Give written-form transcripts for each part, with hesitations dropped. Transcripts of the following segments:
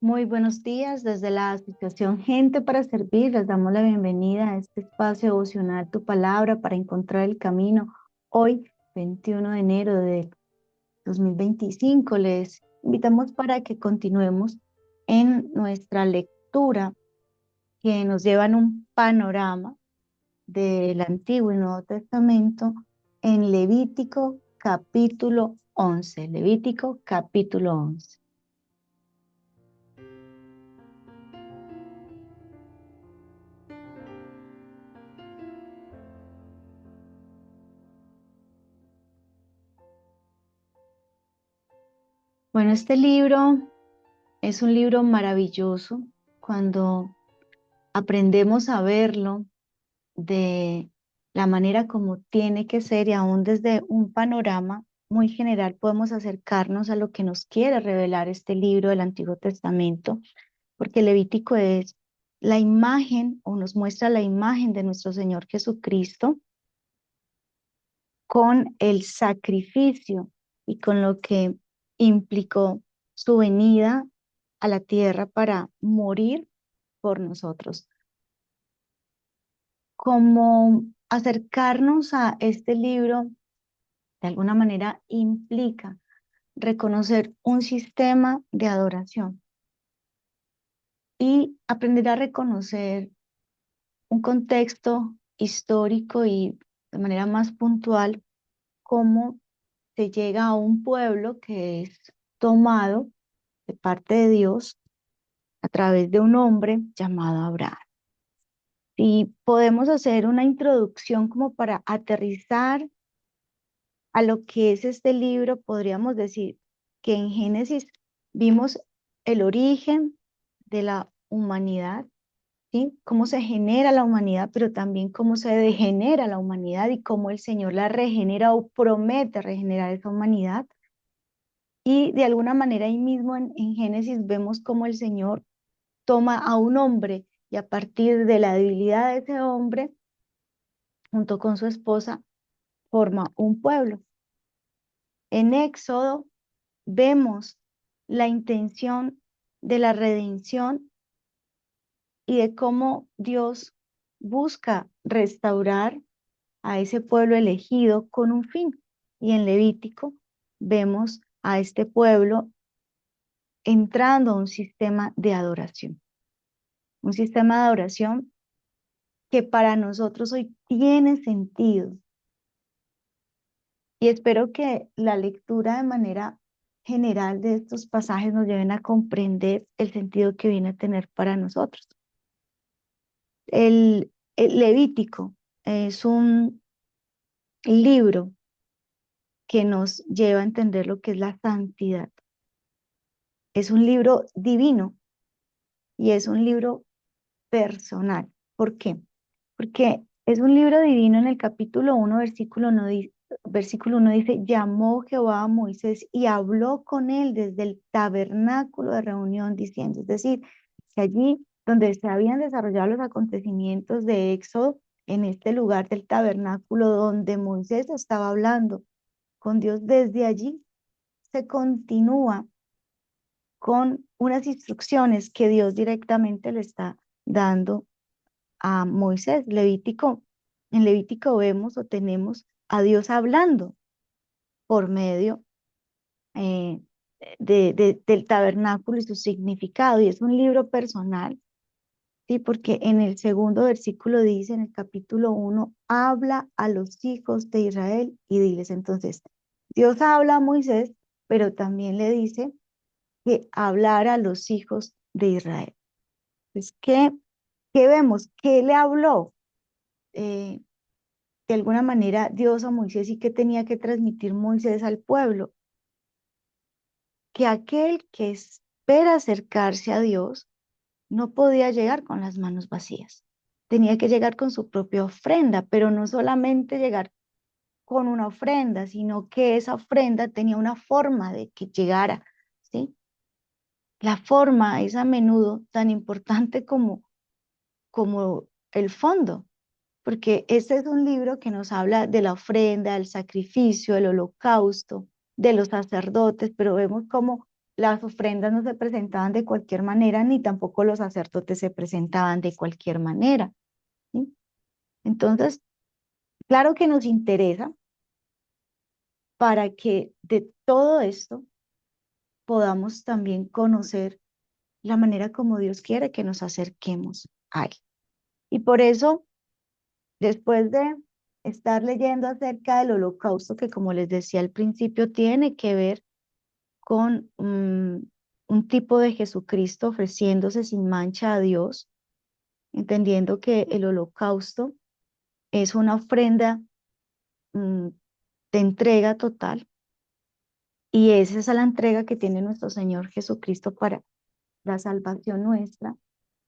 Muy buenos días desde la Asociación Gente para Servir. Les damos la bienvenida a este espacio devocional Tu Palabra para encontrar el camino. Hoy, 21 de enero de 2025, les invitamos para que continuemos en nuestra lectura que nos lleva en un panorama del Antiguo y Nuevo Testamento en Levítico capítulo 11. Levítico capítulo 11. Bueno, este libro es un libro maravilloso cuando aprendemos a verlo de la manera como tiene que ser y aún desde un panorama muy general podemos acercarnos a lo que nos quiere revelar este libro del Antiguo Testamento, porque Levítico es la imagen o nos muestra la imagen de nuestro Señor Jesucristo con el sacrificio y con lo que implicó su venida a la tierra para morir por nosotros. Como acercarnos a este libro de alguna manera implica reconocer un sistema de adoración y aprender a reconocer un contexto histórico y de manera más puntual cómo se llega a un pueblo que es tomado de parte de Dios a través de un hombre llamado Abraham. Y podemos hacer una introducción como para aterrizar a lo que es este libro, podríamos decir que en Génesis vimos el origen de la humanidad, ¿sí? Cómo se genera la humanidad, pero también cómo se degenera la humanidad y cómo el Señor la regenera o promete regenerar esa humanidad. Y de alguna manera ahí mismo en Génesis vemos cómo el Señor toma a un hombre y a partir de la debilidad de ese hombre, junto con su esposa, forma un pueblo. En Éxodo vemos la intención de la redención y de cómo Dios busca restaurar a ese pueblo elegido con un fin. Y en Levítico vemos a este pueblo entrando a un sistema de adoración que para nosotros hoy tiene sentido. Y espero que la lectura de manera general de estos pasajes nos lleven a comprender el sentido que viene a tener para nosotros. El Levítico es un libro que nos lleva a entender lo que es la santidad. Es un libro divino y es un libro personal. ¿Por qué? Porque es un libro divino. En el capítulo 1, versículo 1 dice, llamó Jehová a Moisés y habló con él desde el tabernáculo de reunión diciendo, es decir, que allí donde se habían desarrollado los acontecimientos de Éxodo, en este lugar del tabernáculo donde Moisés estaba hablando con Dios, desde allí se continúa con unas instrucciones que Dios directamente le está dando a Moisés. En Levítico vemos o tenemos a Dios hablando por medio eh, del tabernáculo y su significado. Y es un libro personal, ¿sí? Porque en el segundo versículo dice, en el capítulo 1, habla a los hijos de Israel y diles. Entonces, Dios habla a Moisés, pero también le dice que hablara a los hijos de Israel. Pues, ¿qué vemos? ¿Qué le habló? Eh, de alguna manera Dios a Moisés y que tenía que transmitir Moisés al pueblo, que aquel que espera acercarse a Dios no podía llegar con las manos vacías, tenía que llegar con su propia ofrenda, pero no solamente llegar con una ofrenda, sino que esa ofrenda tenía una forma de que llegara, ¿sí? La forma es a menudo tan importante como el fondo. Porque este es un libro que nos habla de la ofrenda, del sacrificio, del holocausto, de los sacerdotes, pero vemos cómo las ofrendas no se presentaban de cualquier manera, ni tampoco los sacerdotes se presentaban de cualquier manera, ¿sí? Entonces, claro que nos interesa para que de todo esto podamos también conocer la manera como Dios quiere que nos acerquemos a Él. Y por eso, después de estar leyendo acerca del holocausto, que como les decía al principio, tiene que ver con un tipo de Jesucristo ofreciéndose sin mancha a Dios, entendiendo que el holocausto es una ofrenda mm, de entrega total, y esa es la entrega que tiene nuestro Señor Jesucristo para la salvación nuestra,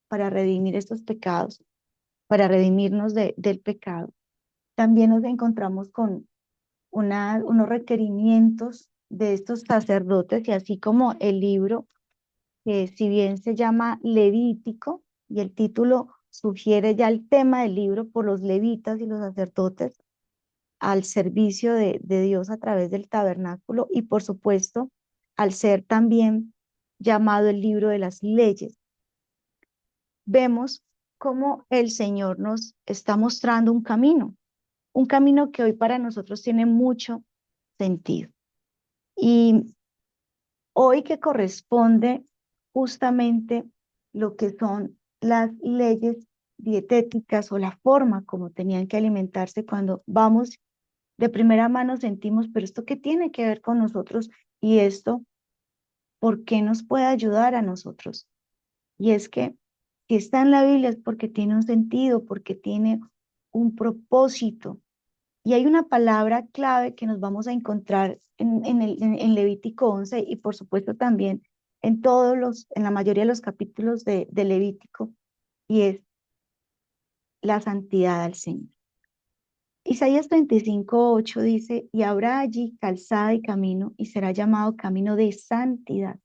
para redimir estos pecados, para redimirnos del pecado. También nos encontramos con unos requerimientos de estos sacerdotes, y así como el libro, que si bien se llama Levítico, y el título sugiere ya el tema del libro por los levitas y los sacerdotes al servicio de Dios a través del tabernáculo, y por supuesto al ser también llamado el libro de las leyes, vemos cómo el Señor nos está mostrando un camino que hoy para nosotros tiene mucho sentido. Y hoy que corresponde justamente lo que son las leyes dietéticas, o la forma como tenían que alimentarse, cuando vamos de primera mano sentimos, pero ¿esto qué tiene que ver con nosotros? Y esto, ¿por qué nos puede ayudar a nosotros? Y es que si está en la Biblia es porque tiene un sentido, porque tiene un propósito. Y hay una palabra clave que nos vamos a encontrar en Levítico 11, y por supuesto también en la mayoría de los capítulos de Levítico, y es la santidad al Señor. Isaías 35:8 dice: y habrá allí calzada y camino, y será llamado camino de santidad.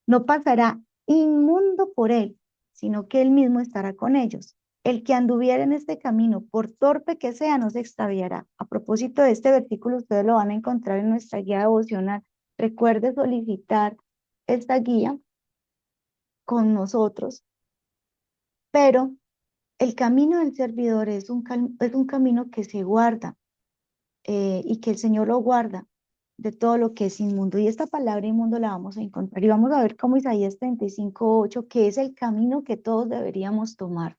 No pasará inmundo por él, sino que él mismo estará con ellos. El que anduviera en este camino, por torpe que sea, no se extraviará. A propósito de este versículo, ustedes lo van a encontrar en nuestra guía devocional. Recuerde solicitar esta guía con nosotros, pero el camino del servidor es un camino que se guarda, y que el Señor lo guarda de todo lo que es inmundo. Y esta palabra inmundo la vamos a encontrar, y vamos a ver cómo Isaías 35:8, que es el camino que todos deberíamos tomar,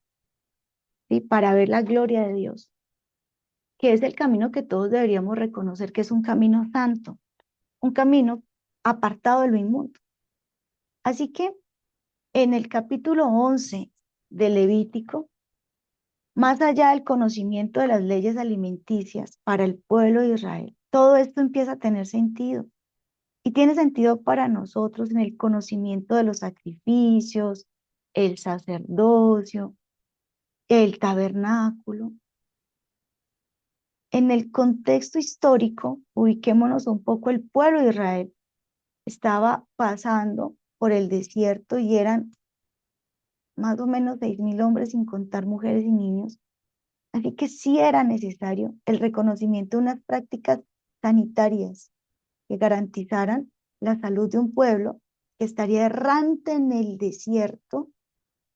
¿sí? Para ver la gloria de Dios, que es el camino que todos deberíamos reconocer que es un camino santo, un camino apartado de lo inmundo. Así que en el capítulo 11 de Levítico, más allá del conocimiento de las leyes alimenticias para el pueblo de Israel, todo esto empieza a tener sentido. Y tiene sentido para nosotros en el conocimiento de los sacrificios, el sacerdocio, el tabernáculo. En el contexto histórico, ubiquémonos un poco, el pueblo de Israel estaba pasando por el desierto, y eran más o menos 6.000 hombres, sin contar mujeres y niños. Así que sí era necesario el reconocimiento de unas prácticas sanitarias que garantizaran la salud de un pueblo que estaría errante en el desierto,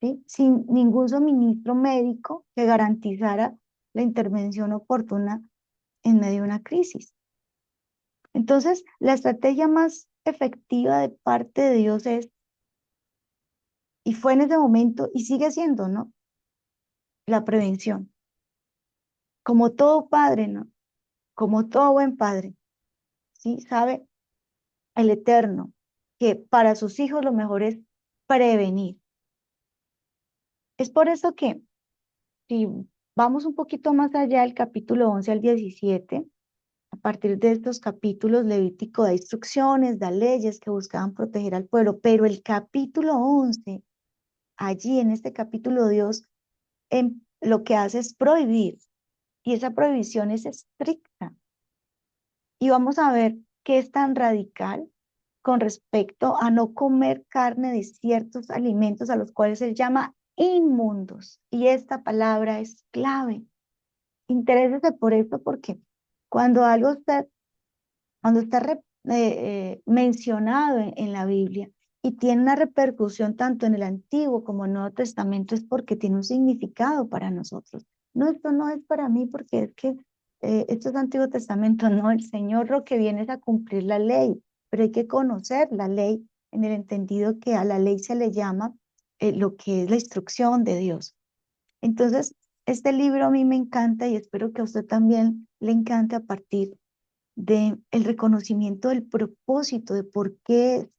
¿sí? Sin ningún suministro médico que garantizara la intervención oportuna en medio de una crisis. Entonces, la estrategia más efectiva de parte de Dios es, y fue en ese momento, y sigue siendo, ¿no? La prevención. Como todo padre, ¿no? Como todo buen padre, ¿sí? Sabe el Eterno que para sus hijos lo mejor es prevenir. Es por eso que, si vamos un poquito más allá del capítulo 11 al 17, a partir de estos capítulos, Levítico da instrucciones, da leyes que buscaban proteger al pueblo, pero el capítulo 11, allí en este capítulo, Dios lo que hace es prohibir, y esa prohibición es estricta. Y vamos a ver qué es tan radical con respecto a no comer carne de ciertos alimentos a los cuales él llama inmundos. Y esta palabra es clave. Interésese por esto, porque cuando algo está, cuando está mencionado en la Biblia, y tiene una repercusión tanto en el Antiguo como en el Nuevo Testamento, es porque tiene un significado para nosotros. No, esto no es para mí porque es que esto es Antiguo Testamento, no, el Señor lo que viene es a cumplir la ley, pero hay que conocer la ley en el entendido que a la ley se le llama lo que es la instrucción de Dios. Entonces, este libro a mí me encanta y espero que a usted también le encante a partir de el reconocimiento del propósito, de por qué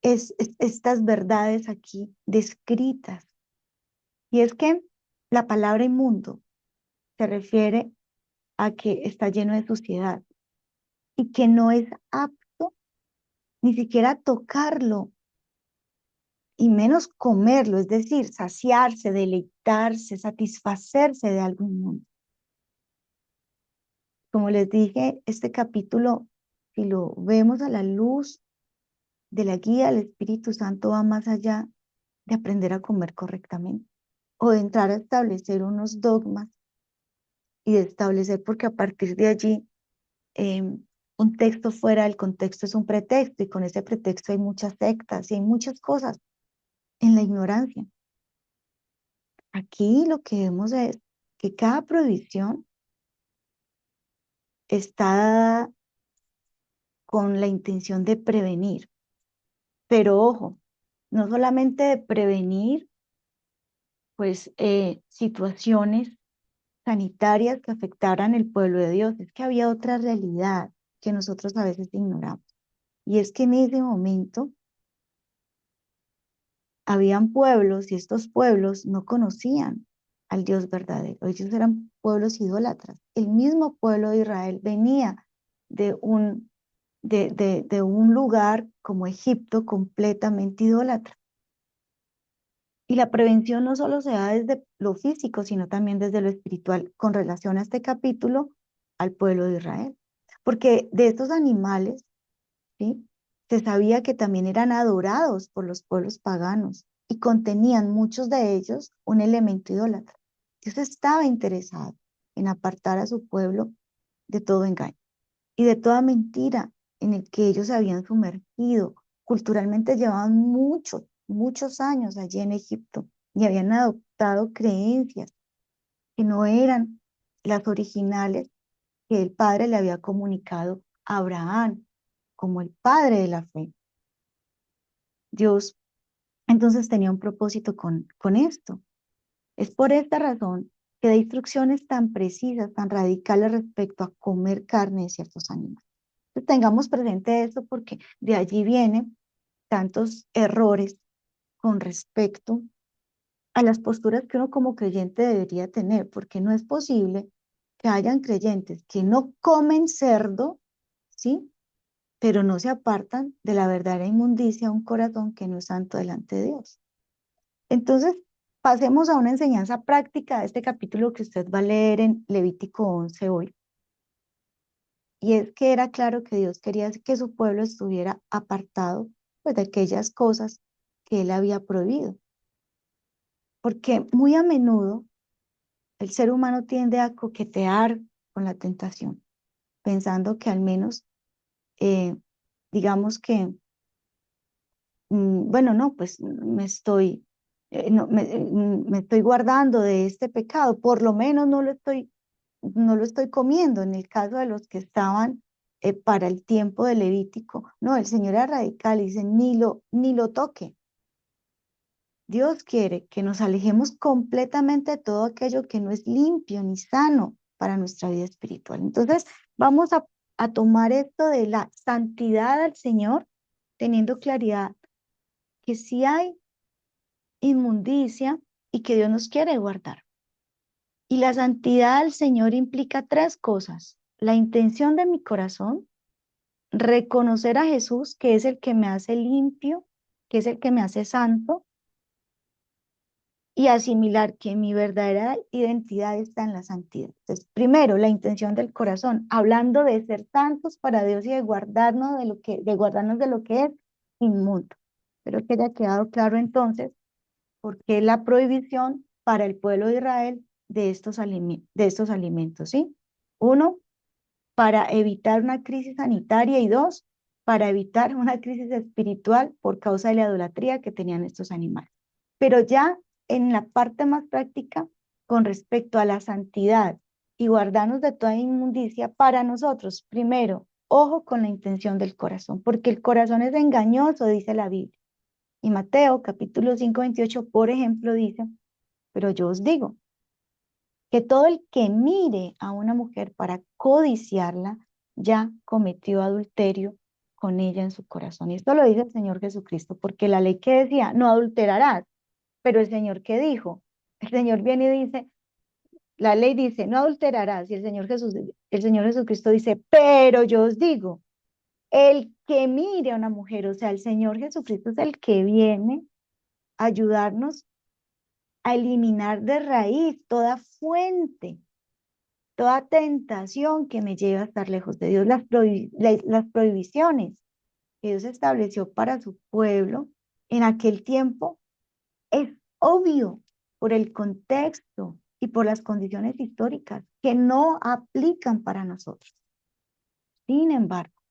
estas verdades aquí descritas. Y es que la palabra inmundo se refiere a que está lleno de suciedad y que no es apto ni siquiera tocarlo y menos comerlo, es decir, saciarse, deleitarse, satisfacerse de algo inmundo. Como les dije, este capítulo, si lo vemos a la luz de la guía del Espíritu Santo, va más allá de aprender a comer correctamente o de entrar a establecer unos dogmas y de establecer, porque a partir de allí un texto fuera del contexto es un pretexto y con ese pretexto hay muchas sectas y hay muchas cosas en la ignorancia. Aquí lo que vemos es que cada prohibición está dada con la intención de prevenir, pero ojo, no solamente de prevenir pues situaciones sanitarias que afectaran el pueblo de Dios, es que había otra realidad que nosotros a veces ignoramos. Y es que en ese momento habían pueblos y estos pueblos no conocían al Dios verdadero. Ellos eran pueblos idólatras. El mismo pueblo de Israel venía de de un lugar como Egipto completamente idólatra. Y la prevención no solo se da desde lo físico, sino también desde lo espiritual con relación a este capítulo al pueblo de Israel. Porque de estos animales, ¿sí? Se sabía que también eran adorados por los pueblos paganos y contenían muchos de ellos un elemento idólatra. Dios estaba interesado en apartar a su pueblo de todo engaño y de toda mentira en el que ellos se habían sumergido. Culturalmente llevaban muchos años allí en Egipto y habían adoptado creencias que no eran las originales que el Padre le había comunicado a Abraham como el padre de la fe. Dios entonces tenía un propósito con esto. Es por esta razón que da instrucciones tan precisas, tan radicales respecto a comer carne de ciertos animales. Entonces, tengamos presente esto porque de allí vienen tantos errores con respecto a las posturas que uno como creyente debería tener, porque no es posible que hayan creyentes que no comen cerdo, ¿sí? Pero no se apartan de la verdadera inmundicia, un corazón que no es santo delante de Dios. Entonces, pasemos a una enseñanza práctica de este capítulo que usted va a leer en Levítico 11 hoy. Y es que era claro que Dios quería que su pueblo estuviera apartado pues, de aquellas cosas que él había prohibido. Porque muy a menudo el ser humano tiende a coquetear con la tentación, pensando que al menos, digamos que bueno, no, pues no, me estoy guardando de este pecado, por lo menos no lo estoy comiendo. En el caso de los que estaban para el tiempo de Levítico, no, el Señor era radical y dice, ni lo toque. Dios quiere que nos alejemos completamente de todo aquello que no es limpio ni sano para nuestra vida espiritual. Entonces, vamos a tomar esto de la santidad al Señor, teniendo claridad que sí hay inmundicia y que Dios nos quiere guardar. Y la santidad del Señor implica tres cosas: la intención de mi corazón, reconocer a Jesús, que es el que me hace limpio, que es el que me hace santo, y asimilar que mi verdadera identidad está en la santidad. Entonces, primero, la intención del corazón, hablando de ser santos para Dios y de guardarnos de guardarnos de lo que es inmundo. Espero que haya quedado claro entonces porque la prohibición para el pueblo de Israel de estos alimentos, ¿sí? Uno, para evitar una crisis sanitaria y dos, para evitar una crisis espiritual por causa de la idolatría que tenían estos animales. Pero ya en la parte más práctica, con respecto a la santidad y guardarnos de toda inmundicia, para nosotros, primero, ojo con la intención del corazón, porque el corazón es engañoso, dice la Biblia. Y Mateo capítulo 5, 28, por ejemplo, dice, pero yo os digo que todo el que mire a una mujer para codiciarla, ya cometió adulterio con ella en su corazón. Y esto lo dice el Señor Jesucristo, porque la ley que decía, no adulterarás, pero el Señor que dijo, el Señor viene y dice, la ley dice, no adulterarás, y el Señor Jesucristo dice, pero yo os digo, el que mire a una mujer, o sea, el Señor Jesucristo es el que viene a ayudarnos a eliminar de raíz toda fuente, toda tentación que me lleva a estar lejos de Dios, las prohibiciones que Dios estableció para su pueblo en aquel tiempo, es obvio por el contexto y por las condiciones históricas que no aplican para nosotros. Sin embargo,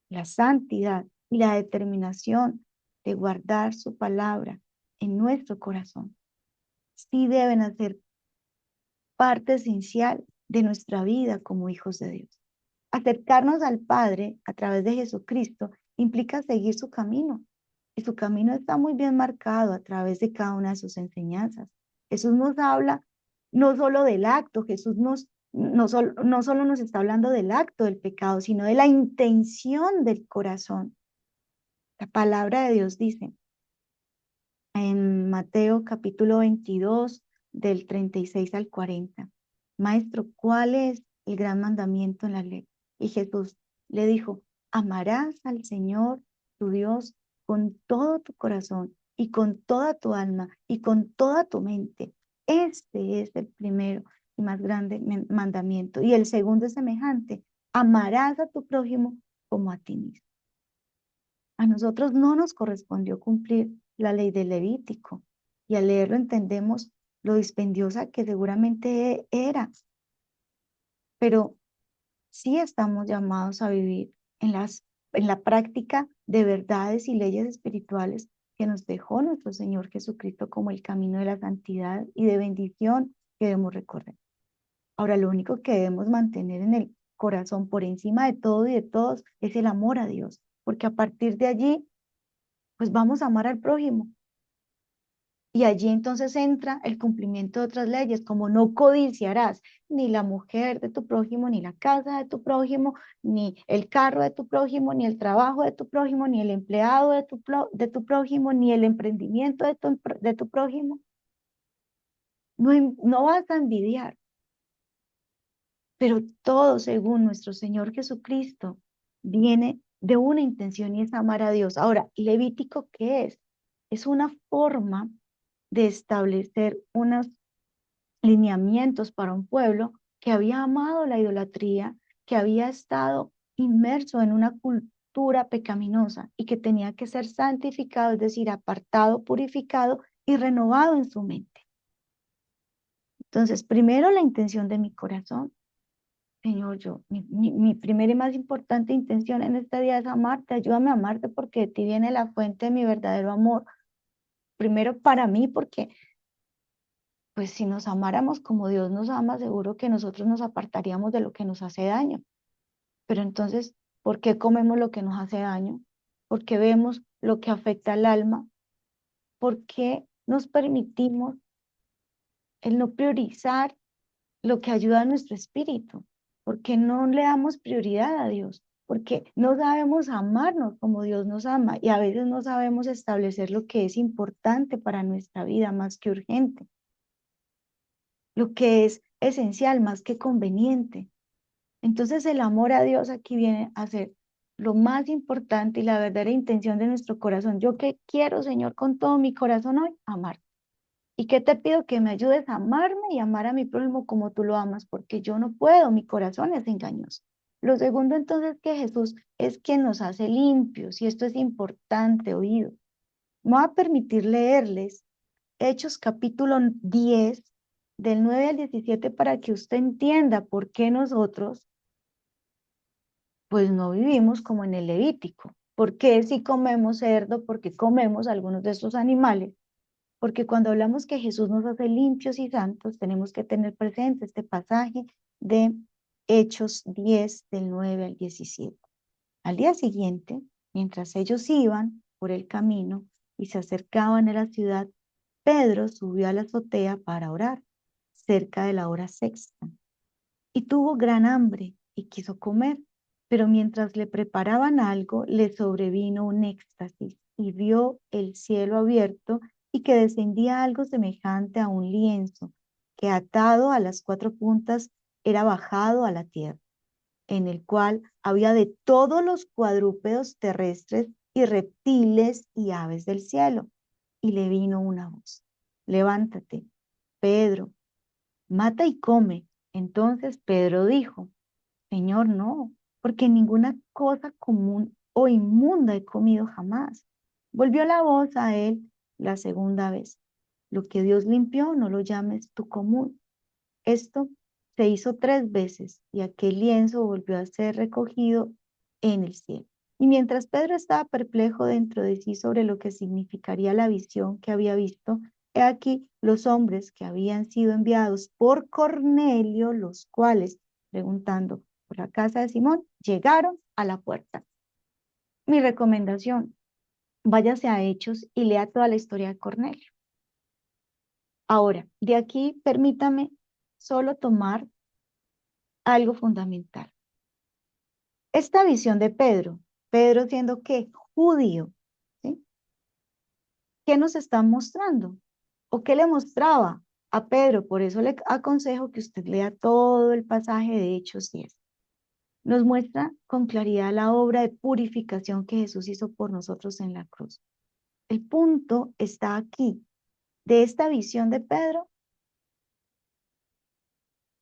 la santidad y la determinación de guardar su palabra en nuestro corazón sí deben hacer parte esencial de nuestra vida como hijos de Dios. Acercarnos al Padre a través de Jesucristo implica seguir su camino. Y su camino está muy bien marcado a través de cada una de sus enseñanzas. Jesús nos habla no solo del acto, no solo nos está hablando del acto del pecado, sino de la intención del corazón. La palabra de Dios dice en Mateo capítulo 22, del 36 al 40, Maestro, ¿cuál es el gran mandamiento en la ley? Y Jesús le dijo, amarás al Señor tu Dios con todo tu corazón y con toda tu alma y con toda tu mente. Este es el primero y más grande mandamiento. Y el segundo es semejante, amarás a tu prójimo como a ti mismo. A nosotros no nos correspondió cumplir la ley del Levítico y al leerlo entendemos lo dispendiosa que seguramente era, pero sí estamos llamados a vivir en la práctica de verdades y leyes espirituales que nos dejó nuestro Señor Jesucristo como el camino de la santidad y de bendición que debemos recorrer. Ahora, lo único que debemos mantener en el corazón por encima de todo y de todos es el amor a Dios, porque a partir de allí pues vamos a amar al prójimo. Y allí entonces entra el cumplimiento de otras leyes, como no codiciarás ni la mujer de tu prójimo, ni la casa de tu prójimo, ni el carro de tu prójimo, ni el trabajo de tu prójimo, ni el empleado de tu prójimo, ni el emprendimiento de tu prójimo. No, no vas a envidiar, pero todo según nuestro Señor Jesucristo viene de una intención y es amar a Dios. Ahora, Levítico, ¿qué es? Es una forma de establecer unos lineamientos para un pueblo que había amado la idolatría, que había estado inmerso en una cultura pecaminosa y que tenía que ser santificado, es decir, apartado, purificado y renovado en su mente. Entonces, primero la intención de mi corazón. Señor, mi primera y más importante intención en este día es amarte, ayúdame a amarte porque de ti viene la fuente de mi verdadero amor. Primero para mí, porque pues si nos amáramos como Dios nos ama, seguro que nosotros nos apartaríamos de lo que nos hace daño. Pero entonces, ¿por qué comemos lo que nos hace daño? ¿Por qué vemos lo que afecta al alma? ¿Por qué nos permitimos el no priorizar lo que ayuda a nuestro espíritu? ¿Por qué no le damos prioridad a Dios? Porque no sabemos amarnos como Dios nos ama y a veces no sabemos establecer lo que es importante para nuestra vida más que urgente, lo que es esencial más que conveniente. Entonces el amor a Dios aquí viene a ser lo más importante y la verdadera intención de nuestro corazón. ¿Yo qué quiero, Señor, con todo mi corazón hoy? Amar. ¿Y qué te pido? Que me ayudes a amarme y amar a mi prójimo como tú lo amas, porque yo no puedo, mi corazón es engañoso. Lo segundo entonces que Jesús es quien nos hace limpios y esto es importante, oído. Me voy a permitir leerles Hechos capítulo 10 del 9 al 17 para que usted entienda por qué nosotros pues no vivimos como en el Levítico. ¿Por qué si comemos cerdo? Porque comemos algunos de estos animales. Porque cuando hablamos que Jesús nos hace limpios y santos, tenemos que tener presente este pasaje de Hechos 10, del 9 al 17. Al día siguiente, mientras ellos iban por el camino y se acercaban a la ciudad, Pedro subió a la azotea para orar, cerca de la hora sexta, y tuvo gran hambre y quiso comer, pero mientras le preparaban algo, le sobrevino un éxtasis y vio el cielo abierto y que descendía algo semejante a un lienzo, que atado a las cuatro puntas era bajado a la tierra, en el cual había de todos los cuadrúpedos terrestres y reptiles y aves del cielo. Y le vino una voz: levántate, Pedro, mata y come. Entonces Pedro dijo: Señor, no, porque ninguna cosa común o inmunda he comido jamás. Volvió la voz a él la segunda vez: lo que Dios limpió, no lo llames tú común. Esto se hizo tres veces y aquel lienzo volvió a ser recogido en el cielo. Y mientras Pedro estaba perplejo dentro de sí sobre lo que significaría la visión que había visto, he aquí los hombres que habían sido enviados por Cornelio, los cuales, preguntando por la casa de Simón, llegaron a la puerta. Mi recomendación: váyase a Hechos y lea toda la historia de Cornelio. Ahora, de aquí permítame solo tomar algo fundamental. Esta visión de Pedro, Pedro siendo que judío, ¿sí? ¿Qué nos está mostrando? ¿O qué le mostraba a Pedro? Por eso le aconsejo que usted lea todo el pasaje de Hechos 10. Nos muestra con claridad la obra de purificación que Jesús hizo por nosotros en la cruz. El punto está aquí, de esta visión de Pedro,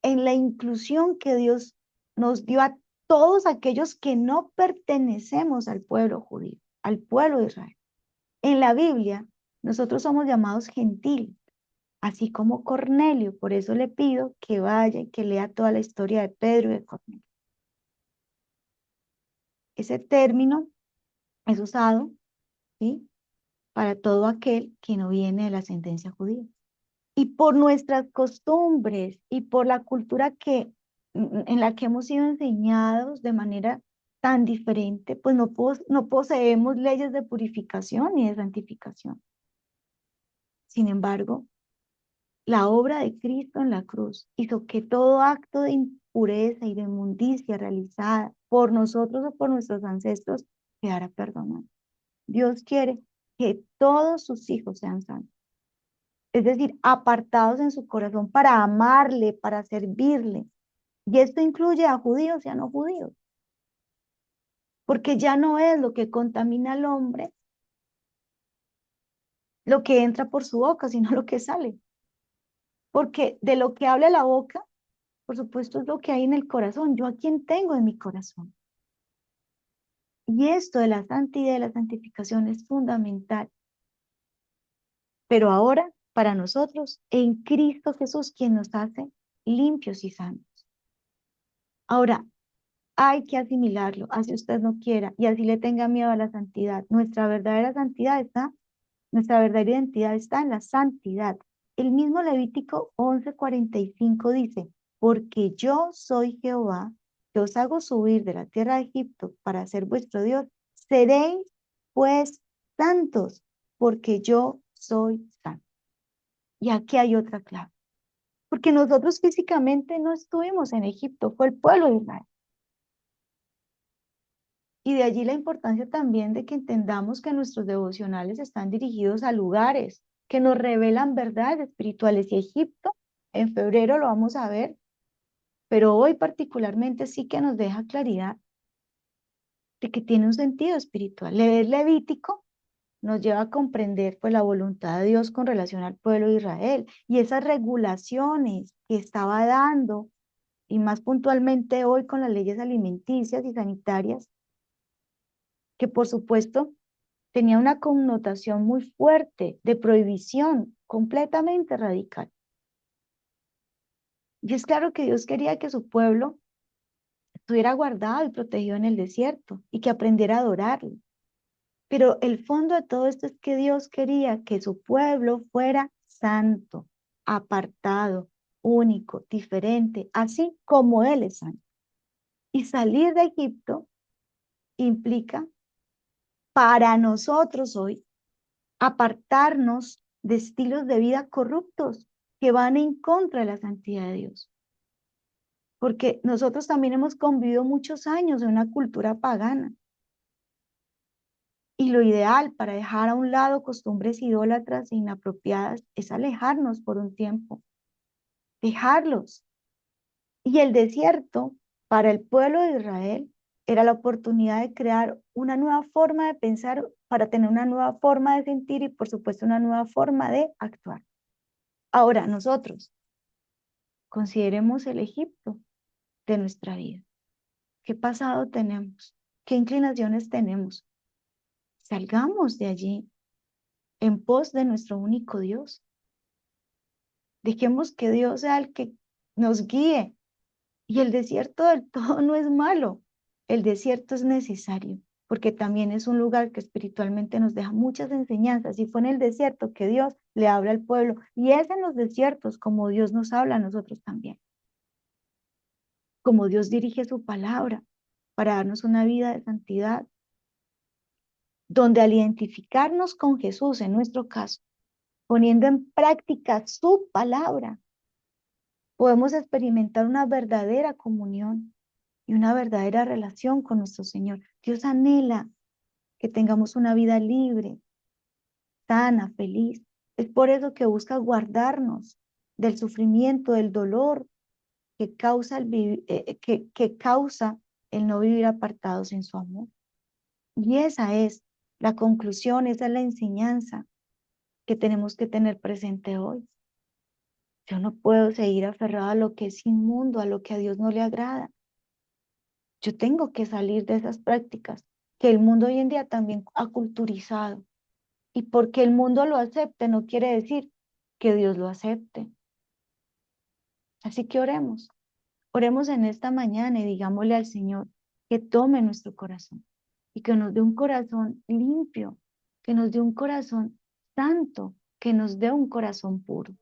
en la inclusión que Dios nos dio a todos aquellos que no pertenecemos al pueblo judío, al pueblo de Israel. En la Biblia, nosotros somos llamados gentiles, así como Cornelio. Por eso le pido que vaya y que lea toda la historia de Pedro y de Cornelio. Ese término es usado, ¿sí?, para todo aquel que no viene de la ascendencia judía. Y por nuestras costumbres y por la cultura en la que hemos sido enseñados de manera tan diferente, pues no poseemos leyes de purificación ni de santificación. Sin embargo, la obra de Cristo en la cruz hizo que todo acto de impureza y de inmundicia realizada por nosotros o por nuestros ancestros quedara perdonado. Dios quiere que todos sus hijos sean santos, es decir, apartados en su corazón para amarle, para servirle. Y esto incluye a judíos y a no judíos, porque ya no es lo que contamina al hombre lo que entra por su boca, sino lo que sale. Porque de lo que habla la boca, por supuesto, es lo que hay en el corazón. ¿Yo a quién tengo en mi corazón? Y esto de la santidad y de la santificación es fundamental. Pero ahora, para nosotros, en Cristo Jesús, quien nos hace limpios y santos. Ahora, hay que asimilarlo, así usted no quiera, y así le tenga miedo a la santidad. Nuestra verdadera identidad está en la santidad. El mismo Levítico 11:45 dice: porque yo soy Jehová, que os hago subir de la tierra de Egipto para ser vuestro Dios. Seréis pues santos, porque yo soy santo. Y aquí hay otra clave, porque nosotros físicamente no estuvimos en Egipto, fue el pueblo de Israel. Y de allí la importancia también de que entendamos que nuestros devocionales están dirigidos a lugares que nos revelan verdades espirituales. Y Egipto, en febrero lo vamos a ver, pero hoy particularmente sí que nos deja claridad de que tiene un sentido espiritual. Leer Levítico nos lleva a comprender pues la voluntad de Dios con relación al pueblo de Israel y esas regulaciones que estaba dando, y más puntualmente hoy con las leyes alimenticias y sanitarias, que por supuesto tenía una connotación muy fuerte de prohibición, completamente radical. Y es claro que Dios quería que su pueblo estuviera guardado y protegido en el desierto y que aprendiera a adorarlo. Pero el fondo de todo esto es que Dios quería que su pueblo fuera santo, apartado, único, diferente, así como Él es santo. Y salir de Egipto implica para nosotros hoy apartarnos de estilos de vida corruptos que van en contra de la santidad de Dios. Porque nosotros también hemos convivido muchos años en una cultura pagana. Y lo ideal para dejar a un lado costumbres idólatras e inapropiadas es alejarnos por un tiempo, dejarlos. Y el desierto para el pueblo de Israel era la oportunidad de crear una nueva forma de pensar para tener una nueva forma de sentir y por supuesto una nueva forma de actuar. Ahora nosotros consideremos el Egipto de nuestra vida. ¿Qué pasado tenemos? ¿Qué inclinaciones tenemos? Salgamos de allí en pos de nuestro único Dios. Dejemos que Dios sea el que nos guíe. Y el desierto del todo no es malo. El desierto es necesario, porque también es un lugar que espiritualmente nos deja muchas enseñanzas. Y fue en el desierto que Dios le habla al pueblo. Y es en los desiertos como Dios nos habla a nosotros también. Como Dios dirige su palabra para darnos una vida de santidad, donde al identificarnos con Jesús, en nuestro caso, poniendo en práctica su palabra, podemos experimentar una verdadera comunión y una verdadera relación con nuestro Señor. Dios anhela que tengamos una vida libre, sana, feliz. Es por eso que busca guardarnos del sufrimiento, del dolor que causa el no vivir apartados en su amor. Y esa es la conclusión, esa es la enseñanza que tenemos que tener presente hoy. Yo no puedo seguir aferrada a lo que es inmundo, a lo que a Dios no le agrada. Yo tengo que salir de esas prácticas que el mundo hoy en día también ha culturizado. Y porque el mundo lo acepte no quiere decir que Dios lo acepte. Así que oremos. Oremos en esta mañana y digámosle al Señor que tome nuestro corazón y que nos dé un corazón limpio, que nos dé un corazón santo, que nos dé un corazón puro.